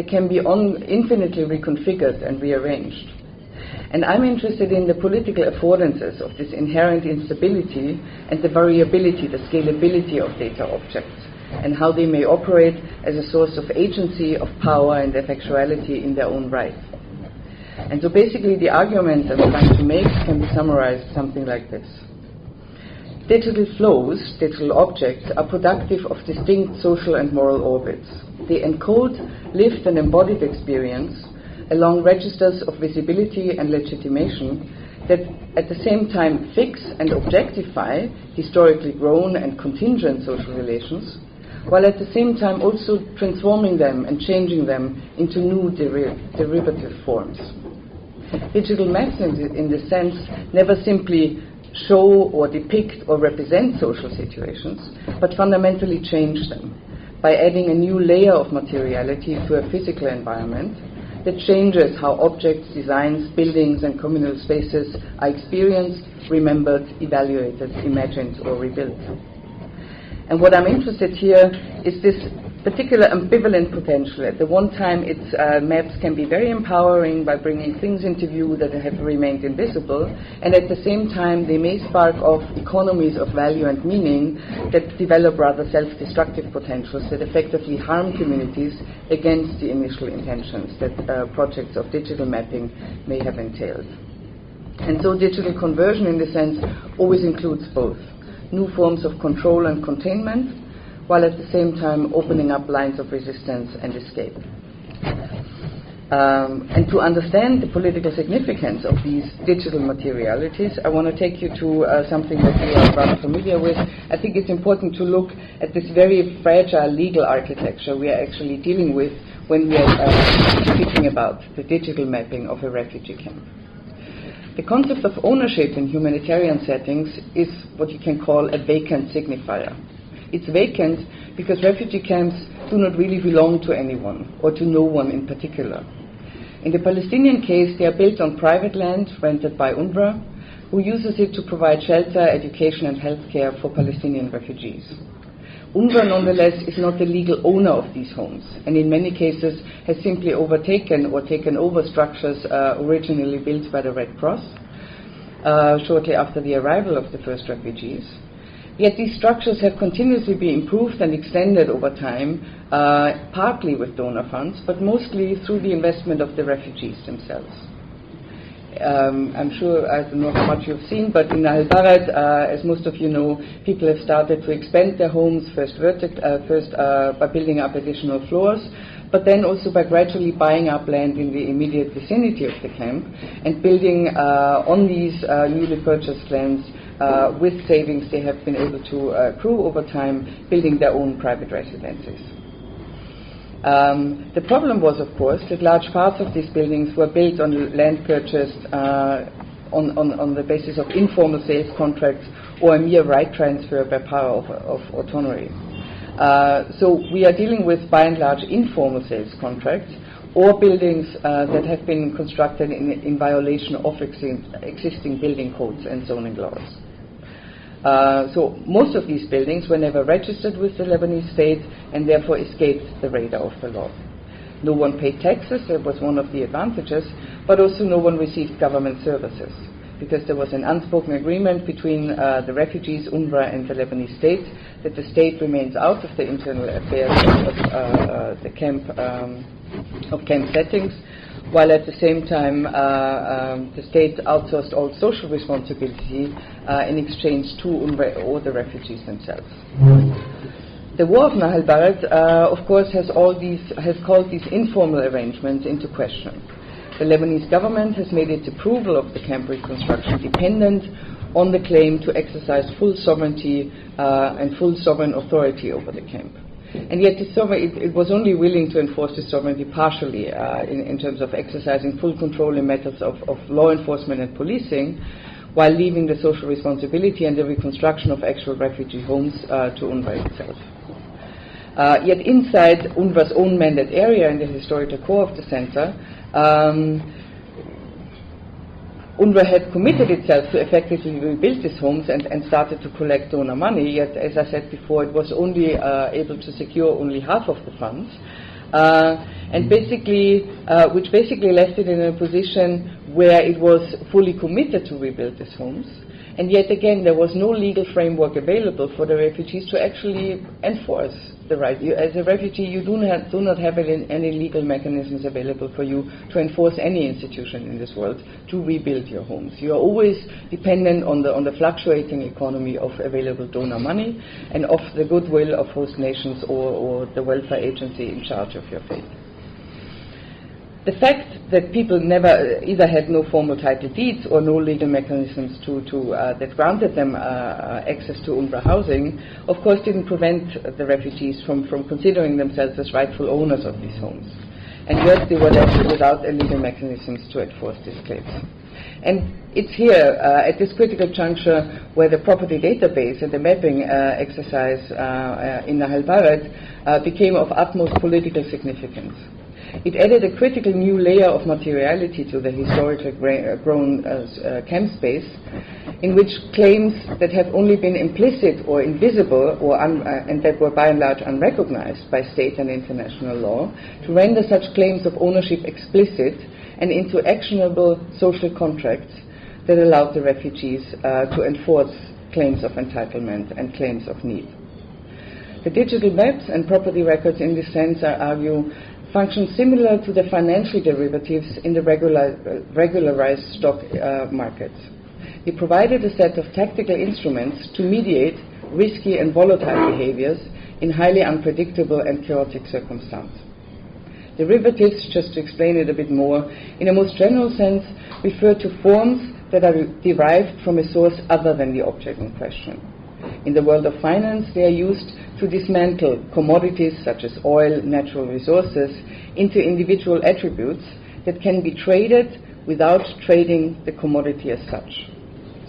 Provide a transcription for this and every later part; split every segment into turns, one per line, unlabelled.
they can be infinitely reconfigured and rearranged. And I'm interested in the political affordances of this inherent instability and the variability, the scalability of data objects, and how they may operate as a source of agency, of power, and effectuality in their own right. And so basically the argument I'm trying to make can be summarized something like this. Digital flows, digital objects, are productive of distinct social and moral orbits. They encode lived and embodied experience along registers of visibility and legitimation that at the same time fix and objectify historically grown and contingent social relations, while at the same time also transforming them and changing them into new derivative forms. Digital maps, in this sense, never simply show or depict or represent social situations, but fundamentally change them by adding a new layer of materiality to a physical environment that changes how objects, designs, buildings, and communal spaces are experienced, remembered, evaluated, imagined, or rebuilt. And what I'm interested here is this particular ambivalent potential. At the one time, its maps can be very empowering by bringing things into view that have remained invisible, and at the same time, they may spark off economies of value and meaning that develop rather self-destructive potentials that effectively harm communities against the initial intentions that projects of digital mapping may have entailed. And so digital conversion, in this sense, always includes both new forms of control and containment, while at the same time opening up lines of resistance and escape. And to understand the political significance of these digital materialities, I want to take you to something that you are rather familiar with. I think it's important to look at this very fragile legal architecture we are actually dealing with when we are speaking about the digital mapping of a refugee camp. The concept of ownership in humanitarian settings is what you can call a vacant signifier. It's vacant because refugee camps do not really belong to anyone or to no one in particular. In the Palestinian case, they are built on private land rented by UNRWA, who uses it to provide shelter, education, and healthcare for Palestinian refugees. UNRWA, nonetheless, is not the legal owner of these homes, and in many cases has simply overtaken or taken over structures originally built by the Red Cross shortly after the arrival of the first refugees. Yet these structures have continuously been improved and extended over time, partly with donor funds, but mostly through the investment of the refugees themselves. I'm sure, I don't know how much you've seen, but in Al-Barad, as most of you know, people have started to expand their homes, first by building up additional floors, but then also by gradually buying up land in the immediate vicinity of the camp and building on these newly purchased lands with savings they have been able to accrue over time, building their own private residences. The problem was, of course, that large parts of these buildings were built on land purchased on the basis of informal sales contracts or a mere right transfer by power of autonomy. So we are dealing with, by and large, informal sales contracts or buildings that have been constructed in violation of existing building codes and zoning laws. So most of these buildings were never registered with the Lebanese state and therefore escaped the radar of the law. No one paid taxes, that was one of the advantages, but also no one received government services, because there was an unspoken agreement between the refugees, UNRWA, and the Lebanese state that the state remains out of the internal affairs of the camp settings, while at the same time the state outsourced all social responsibility in exchange to UNRWA or the refugees themselves. The war of Nahal Barad, of course, has called these informal arrangements into question. The Lebanese government has made its approval of the camp reconstruction dependent on the claim to exercise full sovereignty and full sovereign authority over the camp. And yet it was only willing to enforce this sovereignty partially in terms of exercising full control in matters of law enforcement and policing, while leaving the social responsibility and the reconstruction of actual refugee homes to UNRWA itself. Yet inside UNRWA's own mandate area in the historical core of the center, UNRWA had committed itself to effectively rebuild these homes and started to collect donor money, yet, as I said before, it was only able to secure only half of the funds. and basically, which basically left it in a position where it was fully committed to rebuild these homes. And yet again, there was no legal framework available for the refugees to actually enforce the right. As a refugee, you do not have any legal mechanisms available for you to enforce any institution in this world to rebuild your homes. You are always dependent on the fluctuating economy of available donor money and of the goodwill of host nations or the welfare agency in charge of your fate. The fact that people never either had no formal title deeds or no legal mechanisms that granted them access to UNRWA housing, of course, didn't prevent the refugees from considering themselves as rightful owners of these homes. And yet they were left without legal mechanisms to enforce these claims. And it's here, at this critical juncture, where the property database and the mapping exercise in Nahal Bared became of utmost political significance. It added a critical new layer of materiality to the historically grown camp space, in which claims that have only been implicit or invisible and that were by and large unrecognized by state and international law, to render such claims of ownership explicit and into actionable social contracts that allowed the refugees to enforce claims of entitlement and claims of need. The digital maps and property records in this sense, I argue, function similar to the financial derivatives in the regularized stock markets. They provided a set of tactical instruments to mediate risky and volatile behaviors in highly unpredictable and chaotic circumstances. Derivatives, just to explain it a bit more, in a most general sense, refer to forms that are derived from a source other than the object in question. In the world of finance, they are used to dismantle commodities such as oil, natural resources, into individual attributes that can be traded without trading the commodity as such.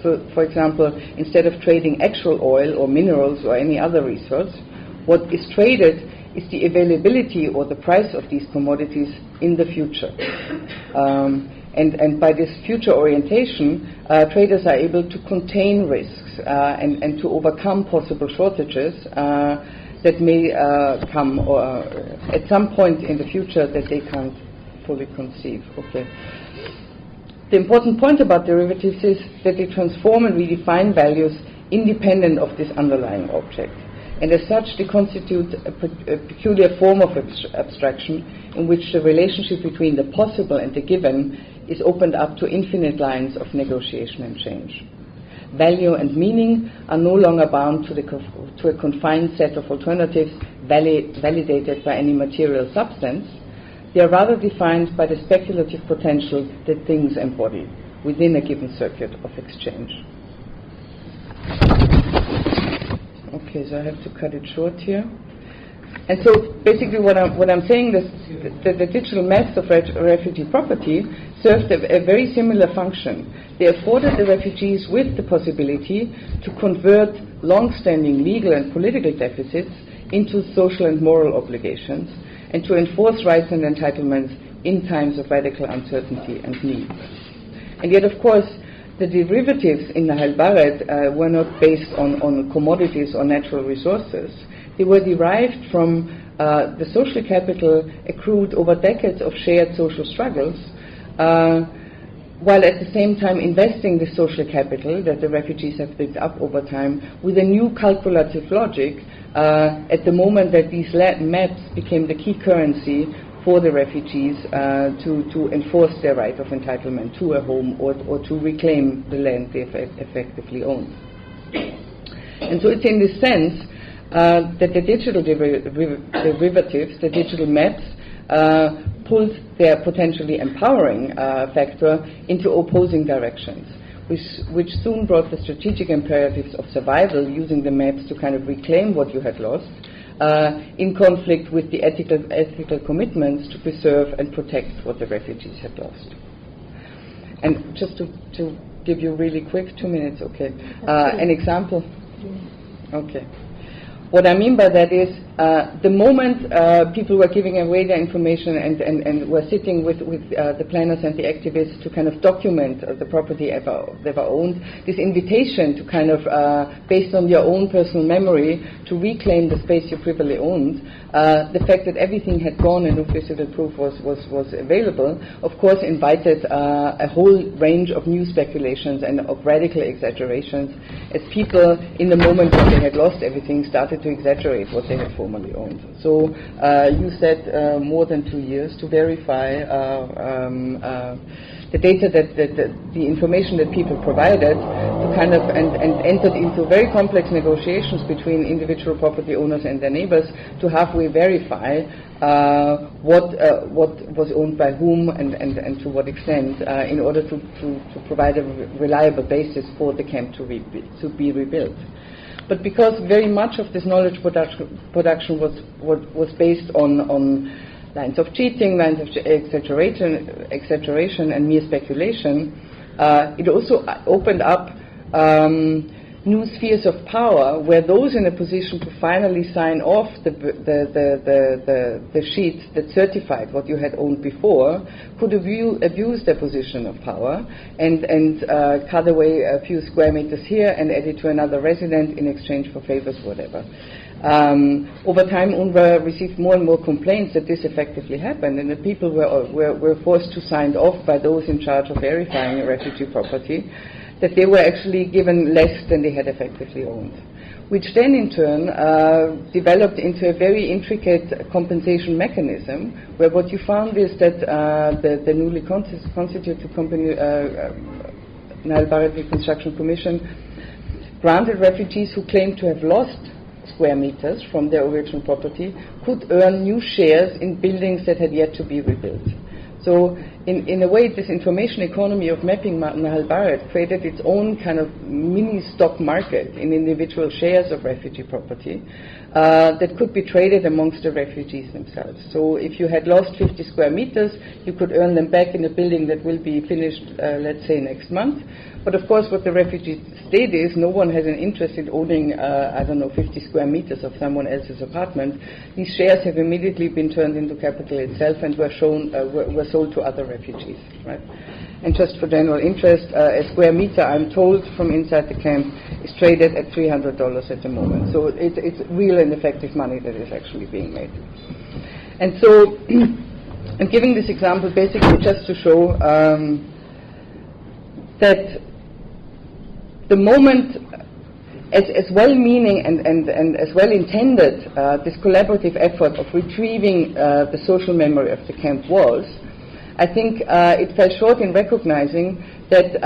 So, for example, instead of trading actual oil or minerals or any other resource, what is traded is the availability or the price of these commodities in the future. And by this future orientation, traders are able to contain risks and to overcome possible shortages that may come at some point in the future that they can't fully conceive. Okay. The important point about derivatives is that they transform and redefine values independent of this underlying object. And as such, they constitute a peculiar form of abstraction in which the relationship between the possible and the given is opened up to infinite lines of negotiation and change. Value and meaning are no longer bound to a confined set of alternatives validated by any material substance. They are rather defined by the speculative potential that things embody within a given circuit of exchange. Okay, so I have to cut it short here. And so basically what I'm saying is that the digital maps of refugee property served a very similar function. They afforded the refugees with the possibility to convert long-standing legal and political deficits into social and moral obligations and to enforce rights and entitlements in times of radical uncertainty and need. And yet, of course, the derivatives in Nahal Bared were not based on commodities or natural resources. They were derived from the social capital accrued over decades of shared social struggles, while at the same time investing the social capital that the refugees have built up over time with a new calculative logic at the moment that these maps became the key currency for the refugees to enforce their right of entitlement to a home or to reclaim the land they effectively own. And so it's in this sense that the digital derivatives, the digital maps, pulled their potentially empowering factor into opposing directions, which soon brought the strategic imperatives of survival, using the maps to kind of reclaim what you had lost, in conflict with the ethical commitments to preserve and protect what the refugees had lost. And just to give you really quick, 2 minutes, okay, an example. Okay. What I mean by that is the moment people were giving away their information and were sitting with the planners and the activists to kind of document the property they were owned, this invitation to kind of, based on your own personal memory, to reclaim the space you previously owned, the fact that everything had gone and no physical proof was available, of course, invited a whole range of new speculations and of radical exaggerations, as people, in the moment when they had lost everything, started to exaggerate what they had formerly owned. So you said more than 2 years to verify the data that the information that people provided, to kind of and entered into very complex negotiations between individual property owners and their neighbors to halfway verify what was owned by whom and to what extent, in order to provide a reliable basis for the camp to be rebuilt. But because very much of this knowledge production was based on lines of cheating, lines of exaggeration and mere speculation, it also opened up new spheres of power where those in a position to finally sign off the sheet that certified what you had owned before could abuse their position of power and cut away a few square meters here and add it to another resident in exchange for favors, whatever. Over time, UNRWA received more and more complaints that this effectively happened, and that people were forced to sign off by those in charge of verifying refugee property, that they were actually given less than they had effectively owned, which then in turn developed into a very intricate compensation mechanism, where what you found is that the newly constituted company, Nile Barrett Reconstruction Commission, granted refugees who claimed to have lost square meters from their original property could earn new shares in buildings that had yet to be rebuilt. So in a way, this information economy of mapping Nahal Barrett created its own kind of mini stock market in individual shares of refugee property that could be traded amongst the refugees themselves. So if you had lost 50 square meters, you could earn them back in a building that will be finished, let's say, next month. But of course, what the refugee state is, no one has an interest in owning, 50 square meters of someone else's apartment. These shares have immediately been turned into capital itself and were sold to other refugees, right? And just for general interest, a square meter, I'm told from inside the camp, is traded at $300 at the moment. So it's real and effective money that is actually being made. And so I'm giving this example basically just to show that the moment, as well-meaning and as well-intended this collaborative effort of retrieving the social memory of the camp was, I think it fell short in recognizing that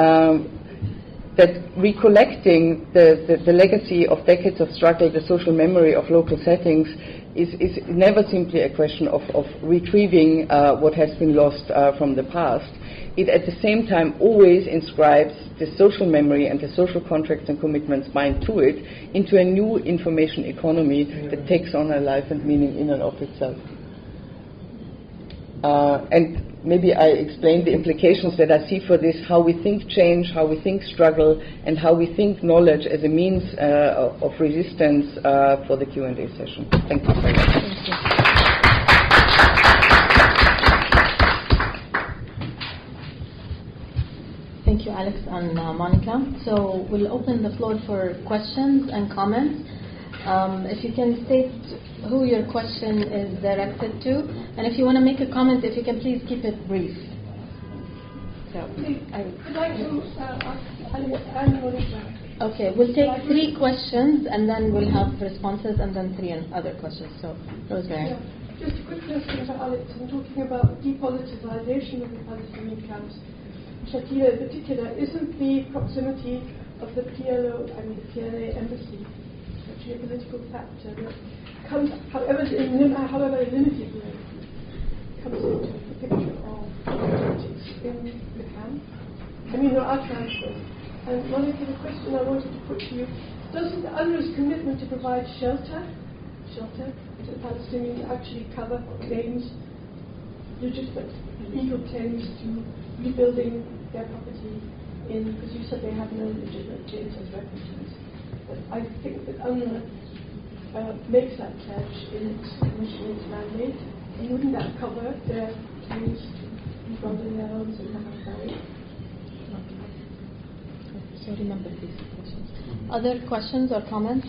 recollecting the legacy of decades of struggle, the social memory of local settings, is never simply a question of retrieving what has been lost from the past. It at the same time always inscribes the social memory and the social contracts and commitments bind to it into a new information economy that takes on a life and meaning in and of itself. And maybe I explained the implications that I see for this, how we think change, how we think struggle, and how we think knowledge as a means of resistance for the Q&A session. Thank you very much. Thank you.
Thank you, Alex and Monica. So we'll open the floor for questions and comments. If you can state who your question is directed to, and if you want to make a comment, if you can please keep it brief. So, okay, we'll take 3 questions, and then we'll have responses, and then 3 other questions. So, Rosemary.
Yeah. Just a quick question to Alex. I'm talking about depoliticization of the Palestinian camps. Shakila, in particular, isn't the proximity of the PLA embassy actually a political factor that comes, however limited way, comes into the picture of politics in the camp? I mean, there are transfers. And Monica, the question I wanted to put to you, doesn't UNRWA's commitment to provide shelter to the Palestinians actually cover claims, legitimate legal claims to rebuilding their property in, because you said they have no legitimate claims as refugees. But I think that UNRWA makes that pledge in its commission, its mandate, and wouldn't that cover their claims to rebuilding their homes and have a family?
So remember these questions. Other questions or comments?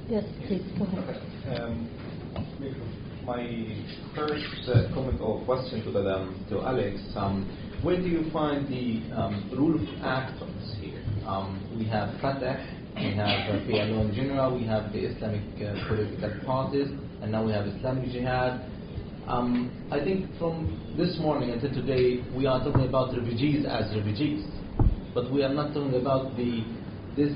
Yes, please, go ahead.
My first comment or question to Alex, where do you find the rule of actors here? We have Fatah, we have PLO in general, we have the Islamic political parties, and now we have Islamic Jihad. I think from this morning until today, we are talking about refugees as refugees, but we are not talking about this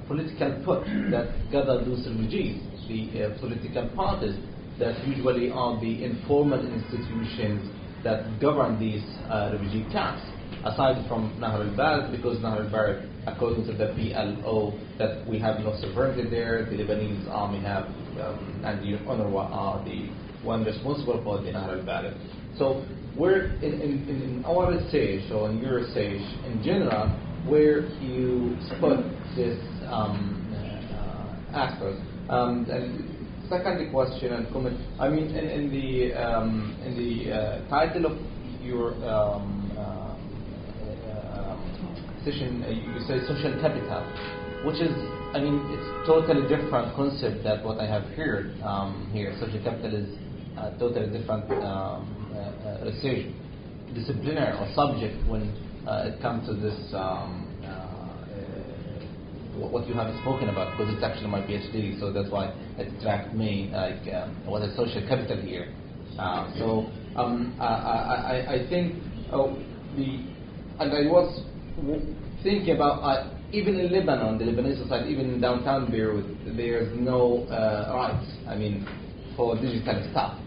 political put that gather those refugees, the political parties that usually are the informal institutions that govern these refugee camps, aside from Nahr al-Bared, because Nahr al-Bared, according to the PLO, that we have no sovereignty there, the Lebanese army have, and the UNRWA are the one responsible for the Nahr al-Bared. So we're in our research, or in your research in general, where you spot this aspect. And second question and comment. I mean, in the title of your session, you say social capital, which is, I mean, it's totally different concept than what I have heard here. Social capital is a totally different research disciplinary or subject when it comes to this. What you have spoken about, because it's actually my PhD, so that's why it attracted me, like what is social capital here. I think and I was thinking about even in Lebanon, the Lebanese society, even in downtown Beirut, there's no rights. I mean, for digital stuff,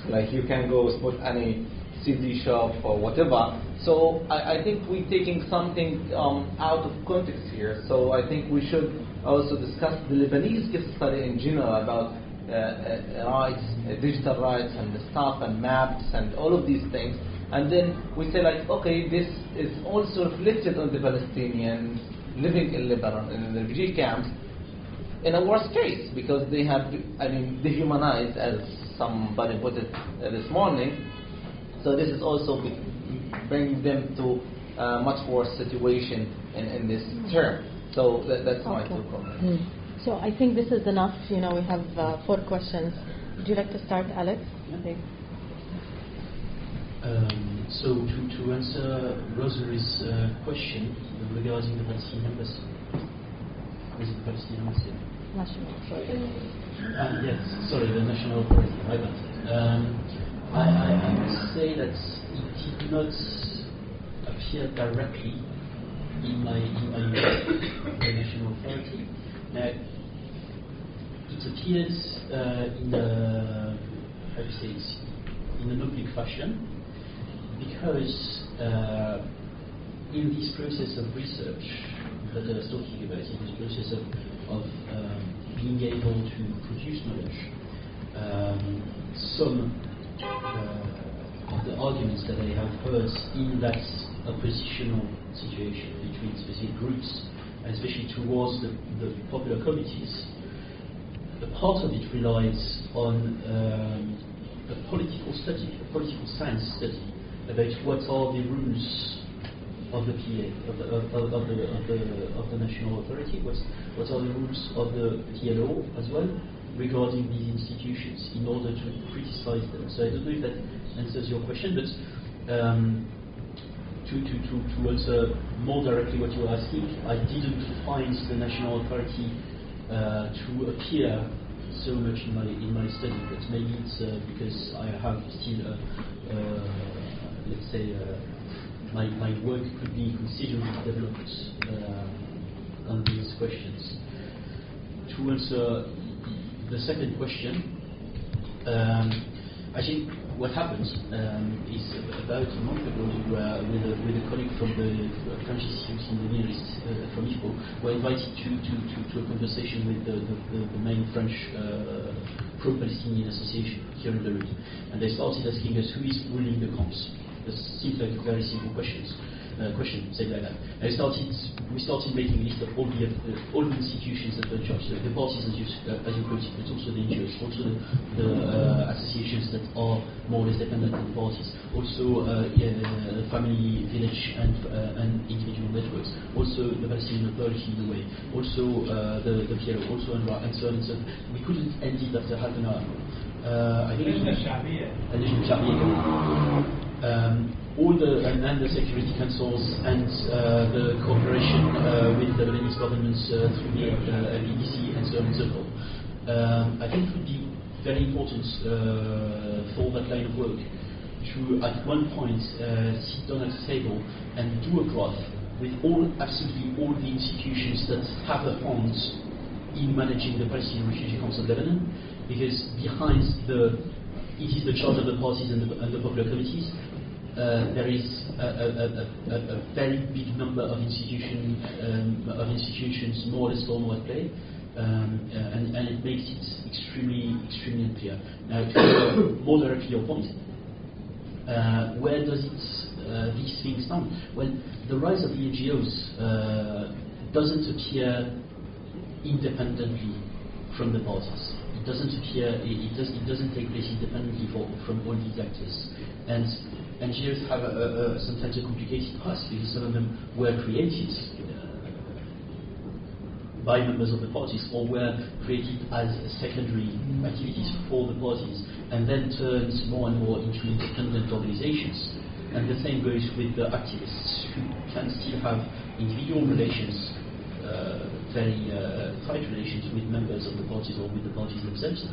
like you can go spot any CD shop or whatever. So I think we're taking something out of context here. So I think we should also discuss the Lebanese case study in general about rights, digital rights and the stuff and maps and all of these things. And then we say like, okay, this is also reflected on the Palestinians living in Lebanon in the refugee camps in a worst case, because they have, I mean, dehumanized, as somebody put it this morning. So this is also bringing them to a much worse situation in this term. So that's my two comments.
So I think this is enough. You know, we have 4 questions. Would you like to start, Alex? Okay.
So to answer Rosary's question regarding the Palestinian embassy. Was it the Palestinian embassy?
National, sorry.
Yes, sorry, the national authority. My bad. I must say that it did not appear directly in my the national authority. Now, it appears in a in an oblique fashion, because in this process of research that I was talking about, in this process of being able to produce knowledge, some of the arguments that I have heard in that oppositional situation between specific groups, and especially towards the popular committees, a part of it relies on a political study, a political science study about what are the rules of the PA, of the national authority, what are the rules of the PLO as well regarding these institutions, in order to criticize them. So I don't know if that answers your question, but to answer more directly what you were asking, I didn't find the national authority to appear so much in my study, but maybe it's because I have still let's say my work could be considerably developed on these questions. To answer the second question, I think what happened is about a month ago with a colleague from the French Institute in the Middle East, from IFO, were invited to a conversation with the main French pro-Palestinian association here in Beirut, and they started asking us who is ruling the camps. This seems like very simple questions. question, say like that. And we started making a list of all the institutions that were in charge. The parties, as you put it, but also the NGOs, also the associations that are more or less dependent on the parties, also family, village, and individual networks, also the Palestinian Authority in a way, also the PLO, also UNRWA, and so on and so on. We couldn't end it after half an hour. اللجنة الشعبية all the security councils and the cooperation with the Lebanese governments through the BBC and so on and so forth. I think it would be very important for that line of work to at one point sit down at a table and do a graph with absolutely all the institutions that have a hand in managing the Palestinian refugee camps of Lebanon, because behind it is the charge of the parties and the popular committees. There is a very big number of institutions more or less formal at play, and it makes it extremely unclear. Now, to go more directly your point, where does these things stand? Well, the rise of the NGOs doesn't appear independently from the parties. It doesn't appear. It doesn't take place independently from all these actors. And NGOs have sometimes a complicated past, because some of them were created by members of the parties, or were created as secondary activities for the parties, and then turned more and more into independent organizations. And the same goes with the activists, who can still have individual relations, very tight relations with members of the parties or with the parties themselves,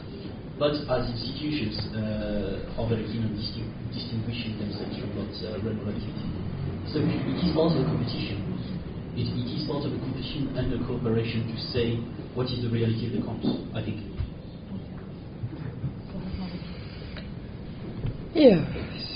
but as institutions are very keen on distinguishing themselves from that rebel activity. So it is part of a competition. It is part of a competition and a cooperation to say what is the reality of the camps, I think.
Yeah.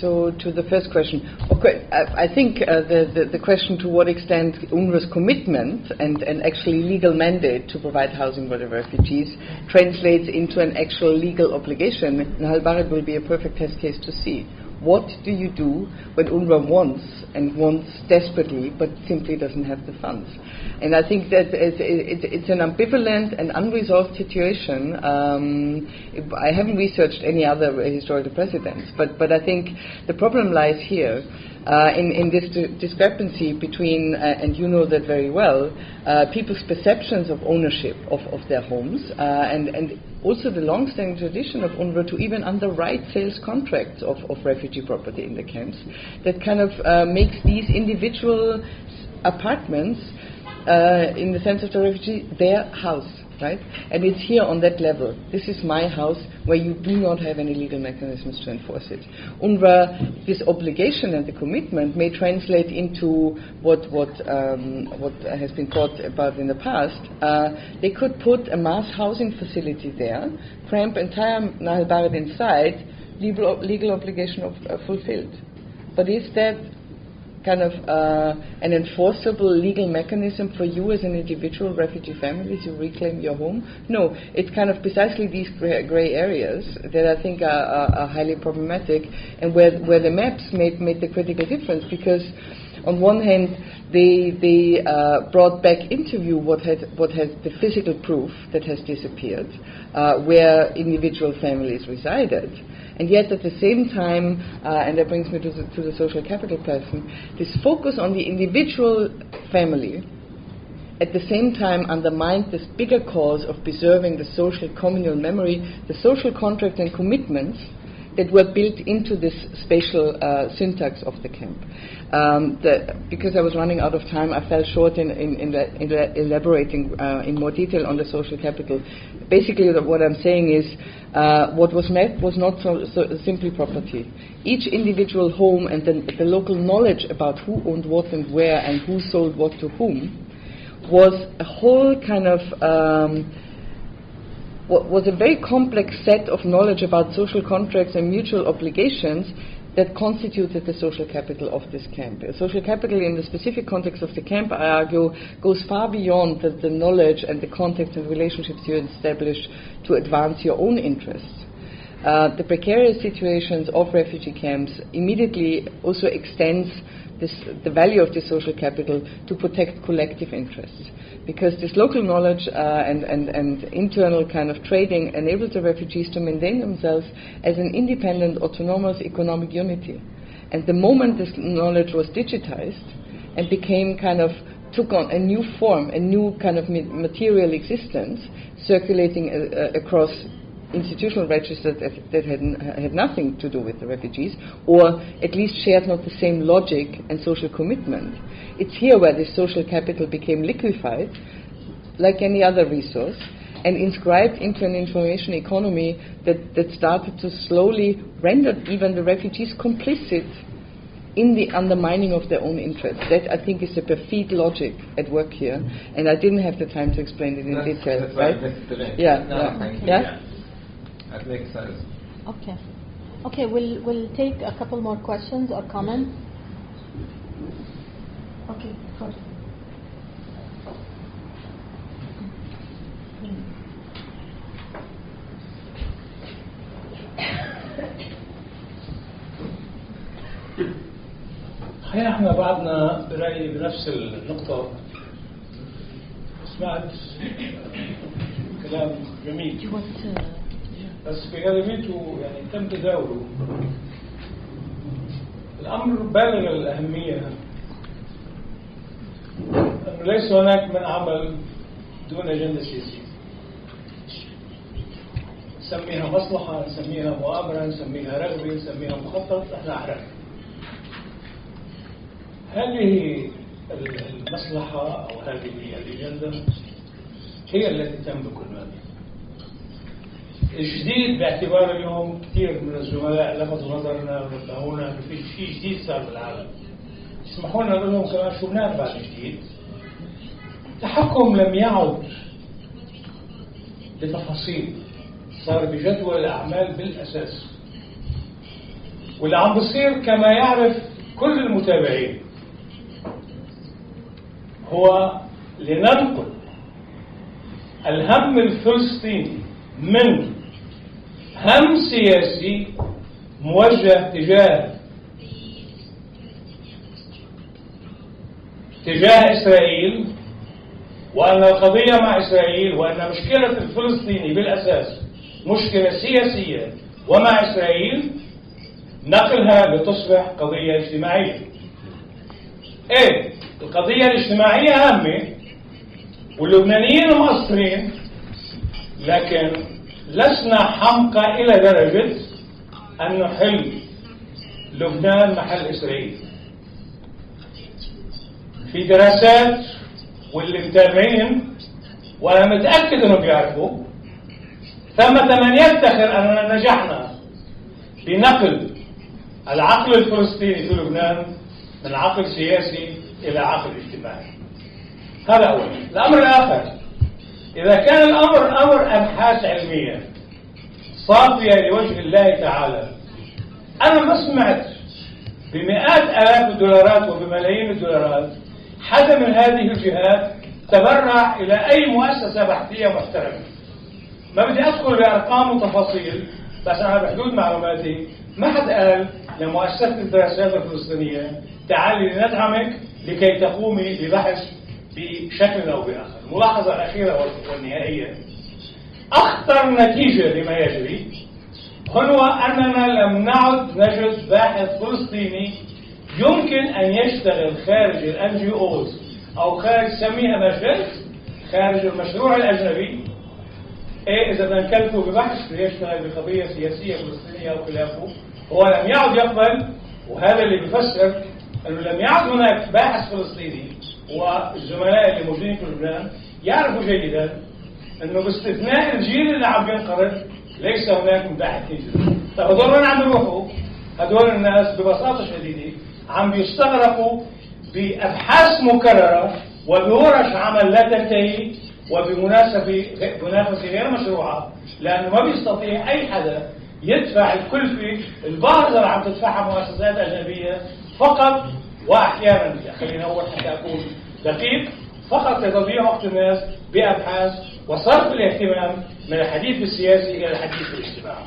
So to the first question, okay, I think the question to what extent UNRWA's commitment and actually legal mandate to provide housing for the refugees translates into an actual legal obligation, and Al-Barid will be a perfect test case to see. What do you do when UNRWA wants desperately, but simply doesn't have the funds? And I think that it's an ambivalent and unresolved situation. I haven't researched any other historical precedents, but I think the problem lies here in this discrepancy between, and you know that very well, people's perceptions of ownership of their homes, and also the long-standing tradition of UNRWA to even underwrite sales contracts of refugee property in the camps, that kind of makes these individual apartments, in the sense of the refugee, their house, right? And it's here on that level. This is my house, where you do not have any legal mechanisms to enforce it. UNRWA, this obligation and the commitment may translate into what has been thought about in the past. They could put a mass housing facility there, cramp entire Nahal Bared inside, legal obligation fulfilled. But is that kind of an enforceable legal mechanism for you as an individual refugee family to reclaim your home? No, it's kind of precisely these grey areas that I think are highly problematic, and where the maps made the critical difference, because on one hand they brought back into view what has the physical proof that has disappeared, where individual families resided. And yet at the same time, and that brings me to the social capital person, this focus on the individual family at the same time undermined this bigger cause of preserving the social communal memory, the social contract and commitments that were built into this spatial syntax of the camp. Because I was running out of time, I fell short in elaborating in more detail on the social capital. Basically, what I'm saying is, what was mapped was not so simply property. Each individual home and the local knowledge about who owned what and where and who sold what to whom was a whole kind of was a very complex set of knowledge about social contracts and mutual obligations that constituted the social capital of this camp. Social capital in the specific context of the camp, I argue, goes far beyond the knowledge and the context and relationships you establish to advance your own interests. The precarious situations of refugee camps immediately also extends the value of this social capital to protect collective interests. Because this local knowledge and internal kind of trading enabled the refugees to maintain themselves as an independent, autonomous economic unity. And the moment this knowledge was digitized and became kind of took on a new form, a new kind of material existence, circulating across institutional registers that had nothing to do with the refugees, or at least shared not the same logic and social commitment. It's here where this social capital became liquefied, like any other resource, and inscribed into an information economy that started to slowly render even the refugees complicit in the undermining of their own interests. That, I think, is the perfide logic at work here, and I didn't have the time to explain it in detail.
That's
right?
Thank you.
Yeah.
That makes sense.
Okay. Okay, we'll take a couple more questions or comments. Okay, first.
الحقيقة احنا بعدنا برأيي بنفس النقطة. سمعت كلام جميل بس بغالبيته يعني تم تداوله. الأمر بالغ الأهمية أنه ليس هناك من عمل دون أجندة سياسية. نسميها مصلحة، نسميها مؤامرة، نسميها رغبة، نسميها مخطط، احنا أحرار. هذه المصلحة أو هذه الأجندة هي التي تملك المال. الجديد باعتبار اليوم كثير من الزملاء لفتوا نظرنا ونبهونا انه في شيء جديد صار بالعالم. اسمحوا لنا نقول لهم كمان شو بنعرف بعد الجديد. التحكم لم يعد بتفاصيل، صار بجدول الأعمال بالأساس. واللي عم بصير كما يعرف كل المتابعين هو لننقل الهم الفلسطيني من هم سياسي موجه تجاه إسرائيل، وأن القضية مع إسرائيل، وأن مشكلة الفلسطيني بالأساس مشكلة سياسية ومع إسرائيل، نقلها لتصبح قضية اجتماعية. القضية الاجتماعية هامة واللبنانيين مقصرين، لكن لسنا حمقى إلى درجة أن نحل لبنان محل إسرائيل. في دراسات واللي متابعين وأنا متأكد أنهم بيعرفوا، ثمة من يفتخر أننا نجحنا بنقل العقل الفلسطيني في لبنان من عقل سياسي إلى عقل اجتماعي. هذا أول. الأمر الآخر، إذا كان الأمر أمر أبحاث علمية صافية لوجه الله تعالى، أنا ما سمعت بمئات آلاف الدولارات وبملايين الدولارات حدا من هذه الجهات تبرع إلى أي مؤسسة بحثية محترمة. ما بدي أدخل بأرقام وتفاصيل، بس أنا بحدود معلوماتي ما حد قال لمؤسسة الدراسات الفلسطينية تعالي لندعمك لكي تقومي ببحث بشكل أو بآخر. الملاحظة الأخيرة والنهائية، أخطر نتيجة لما يجري هو أننا لم نعد نجد باحث فلسطيني يمكن أن يشتغل خارج الNGOs أو خارج سميها مجلس، خارج المشروع الأجنبي. إذا بنكلفه ببحث ليشتغل بقضية سياسية فلسطينية أو خلافه، هو لم يعد يقبل. وهذا اللي بيفسر أنه لم يعد هناك باحث فلسطيني. والزملاء اللي موجودين في لبنان يعرفوا جيدا أنه باستثناء الجيل اللي عم ينقرض ليس هناك باحثين جدد. طيب هدول وين عم يروحوا؟ هدول الناس ببساطة شديدة عم بيستغرقوا بأبحاث مكررة وبورش عمل لا تنتهي وبمنافسة غير مشروعة، لأنه ما بيستطيع أي حدا يدفع الكلفة الباهظة اللي عم تدفعها مؤسسات أجنبية فقط، وأحيانا خلينا أول حتى أكون دقيق، فقط لتضييع وقت الناس بأبحاث وصرف الاهتمام من الحديث السياسي إلى الحديث الاجتماعي.